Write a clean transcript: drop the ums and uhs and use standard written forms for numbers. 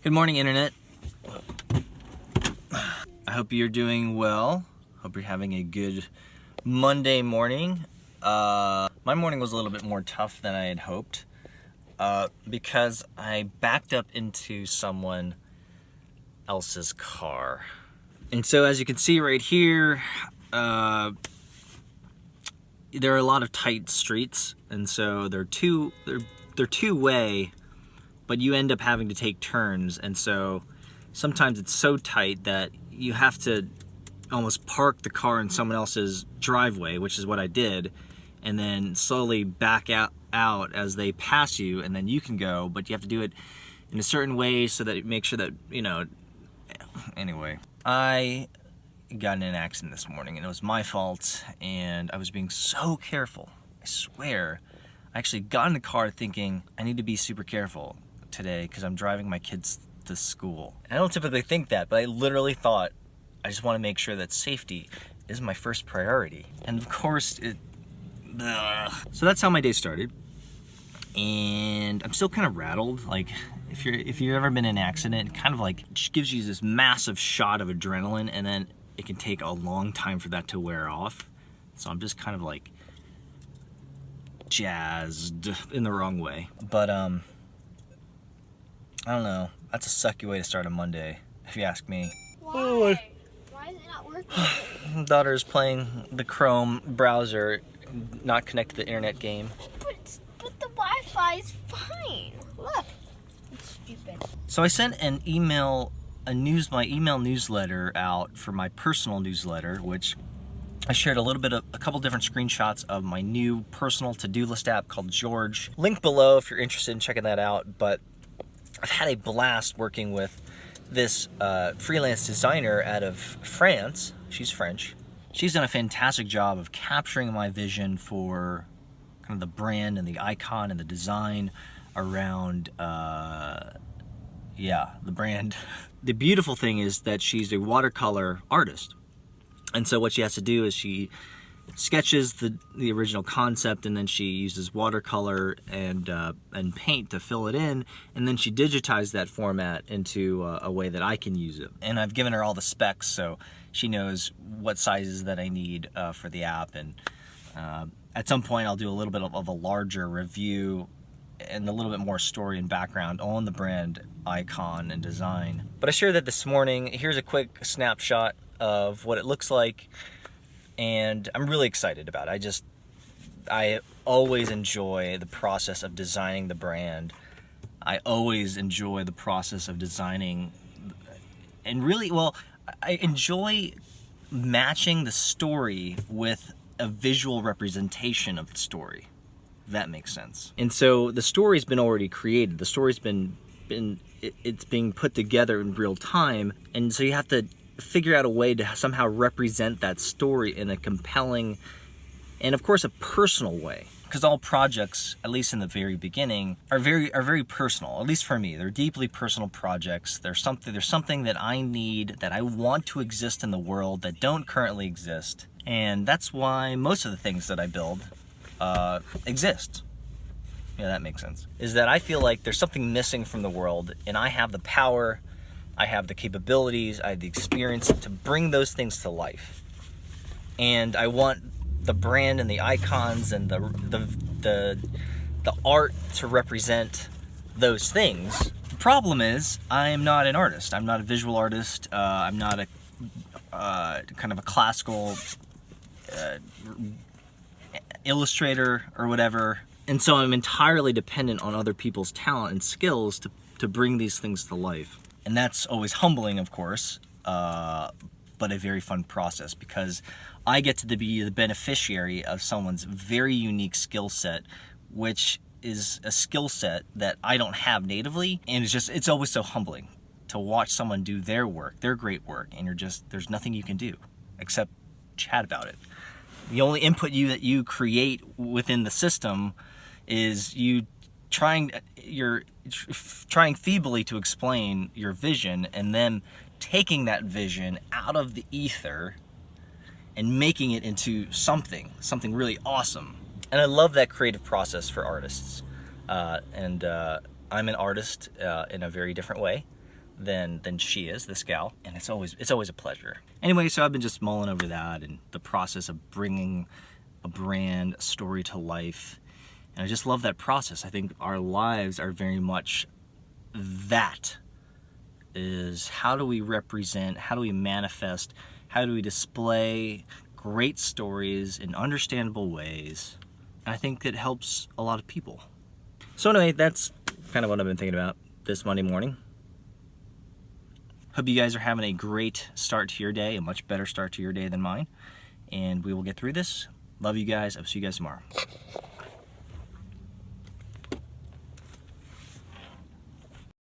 Good morning, Internet. I hope you're doing well. Hope you're having a good Monday morning. My morning was a little bit more tough than I had hoped because I backed up into someone else's car. And so as you can see right here, there are a lot of tight streets, and so they're two-way, but you end up having to take turns, and so sometimes it's so tight that you have to almost park the car in someone else's driveway, which is what I did, and then slowly back out as they pass you, and then you can go, but you have to do it in a certain way so that it makes sure that, anyway. I got in an accident this morning, and it was my fault, and I was being so careful. I swear. I actually got in the car thinking, I need to be super careful today because I'm driving my kids to school. And I don't typically think that, but I literally thought, I just want to make sure that safety is my first priority. And of course, so that's how my day started. And I'm still kind of rattled. Like, if you've ever been in an accident, it kind of like just gives you this massive shot of adrenaline, and then it can take a long time for that to wear off. So I'm just kind of like jazzed in the wrong way. But I don't know. That's a sucky way to start a Monday, if you ask me. Why? Why is it not working? Daughter's playing the Chrome browser, not connected to the internet game. But the Wi-Fi is fine. Look, it's stupid. So I sent an email, my email newsletter out for my personal newsletter, which I shared a couple different screenshots of my new personal to-do list app called George. Link below if you're interested in checking that out. But I've had a blast working with this freelance designer out of France. She's French. She's done a fantastic job of capturing my vision for kind of the brand and the icon and the design around, the brand. The beautiful thing is that she's a watercolor artist. And so what she has to do is she sketches the original concept, and then she uses watercolor and paint to fill it in, and then she digitized that format into a way that I can use it. And I've given her all the specs, so she knows what sizes that I need for the app. And at some point I'll do a little bit of a larger review and a little bit more story and background on the brand icon and design. But I shared that this morning. Here's a quick snapshot of what it looks like, and I'm really excited about it. I always enjoy the process of designing the brand. I always enjoy the process of designing, and really, I enjoy matching the story with a visual representation of the story, if that makes sense. And so the story's been already created. The story's it's being put together in real time, and so you have to figure out a way to somehow represent that story in a compelling and, of course, a personal way. Because all projects, at least in the very beginning, are very personal. At least for me, they're deeply personal projects. There's something that I need, that I want to exist in the world that don't currently exist, and that's why most of the things that I build exist. Yeah, that makes sense. Is that I feel like there's something missing from the world, and I have the power, I have the capabilities, I have the experience to bring those things to life. And I want the brand and the icons and the art to represent those things. The problem is, I am not an artist. I'm not a visual artist. I'm not a kind of a classical illustrator or whatever. And so I'm entirely dependent on other people's talent and skills to bring these things to life. And that's always humbling, of course, but a very fun process, because I get to be the beneficiary of someone's very unique skill set, which is a skill set that I don't have natively. And it's always so humbling to watch someone do their work, their great work, and there's nothing you can do except chat about it. The only input that you create within the system is you're trying feebly to explain your vision, and then taking that vision out of the ether and making it into something really awesome. And I love that creative process for artists. I'm an artist in a very different way. than she is, this gal, and it's always a pleasure. Anyway, so I've been just mulling over that and the process of bringing a brand, a story to life, and I just love that process. I think our lives are very much that. Is how do we represent, how do we manifest, how do we display great stories in understandable ways, and I think it helps a lot of people. So anyway, that's kind of what I've been thinking about this Monday morning. Hope you guys are having a great start to your day, a much better start to your day than mine, and we will get through this. Love you guys. I'll see you guys tomorrow.